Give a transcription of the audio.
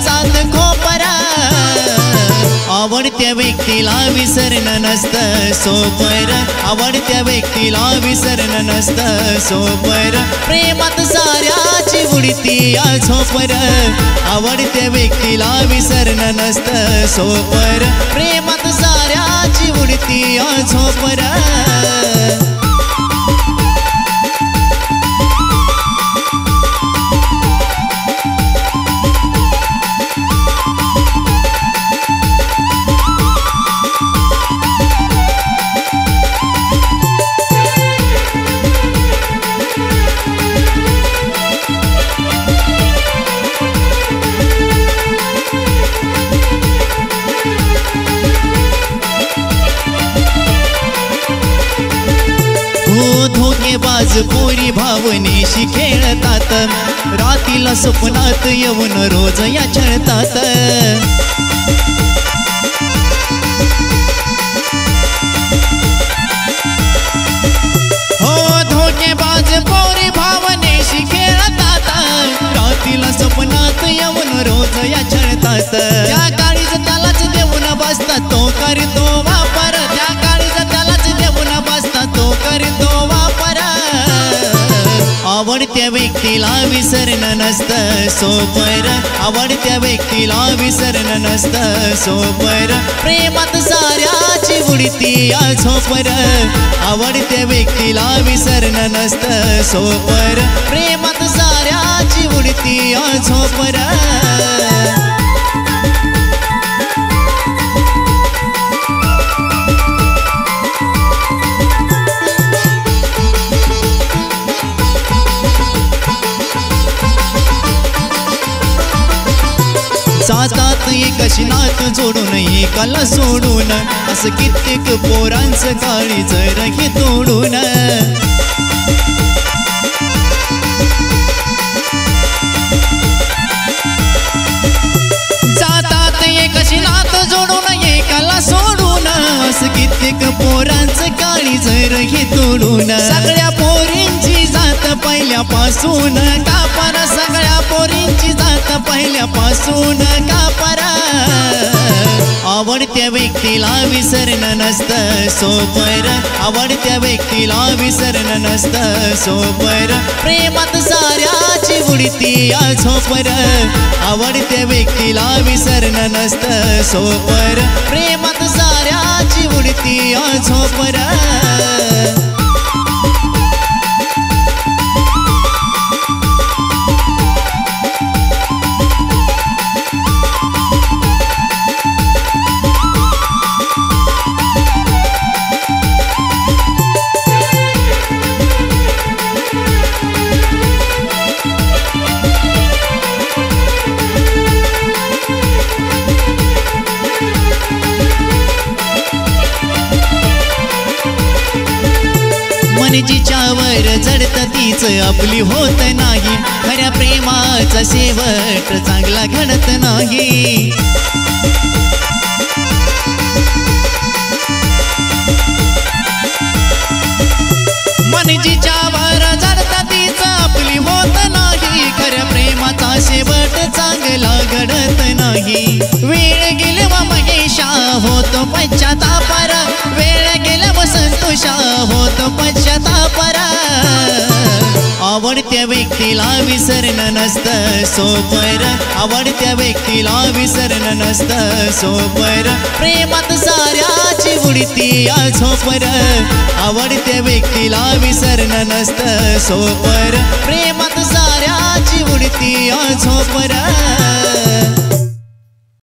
जात खोपरा आवडत्या व्यक्तीला विसरणं नसतं सोपर आवडत्या व्यक्तीला विसरणं नसतं सोपर प्रेमात साऱ्याची उडती या झोपर आवडत्या व्यक्तीला विसरणं नसतं सोपर प्रेमात साऱ्याची उडती या झोपर धोकेबाज पोरी भावनेशी खेळतात रातीला स्वप्नात येऊन रोज या छळतात हो धोकेबाज पोरी भावनेशी खेळतात रातीला स्वप्नात येऊन रोज या छळतात त्या काळीज त्यालाच देऊन बसतात तो करतो वापर त्या काळीज त्यालाच देऊन बसतात तो करतो आवडत्या व्यक्तीला विसरणं नसतं सोपर आवडत्या व्यक्तीला विसरणं नसतं सोपर प्रेमात साऱ्याची उडती या झोपर आवडत्या व्यक्तीला विसरणं नसतं सोपर प्रेमात साऱ्याची उडती या झोपर जातात एकाशी नात जोडून एकाला सोडून असं कित्येक पोरांचं काळीज रही तोडून जातात एकाशी नात जोडून एकाला सोडून असं कित्येक पोरांचं काळीज रही तोडून सगळ्या पोरींची जात पहिल्यापासून कापरा सगळ्या पोरींची जात पहिल्यापासून कापरा आवडत्या व्यक्तीला विसरणं नसतं सोपर आवडत्या व्यक्तीला विसरणं नसतं सोपर प्रेमात साऱ्याची उडती या झोपर आवडत्या व्यक्तीला विसरणं नसतं सोपर प्रेमात साऱ्याची उडती या झोपर जिच्यावर जडत तीच आपली होत नाही खऱ्या प्रेमाचा शेवट चांगला घडत नाही मन जिच्यावर जडत तीच आपली होत नाही खऱ्या प्रेमाचा शेवट चांगला घडत नाही वेळ गेले व महेशा होतो पश्चातापर वेळ गेले व संतोषा होतो पश्चातापर आवडत्या व्यक्तीला विसरणं नसतं सोपर आवडत्या व्यक्तीला विसरणं नसतं सोपर प्रेमात साऱ्याची उडती या झोपर आवडत्या व्यक्तीला विसरणं नसतं सोपर प्रेमात साऱ्याची उडती या झोपर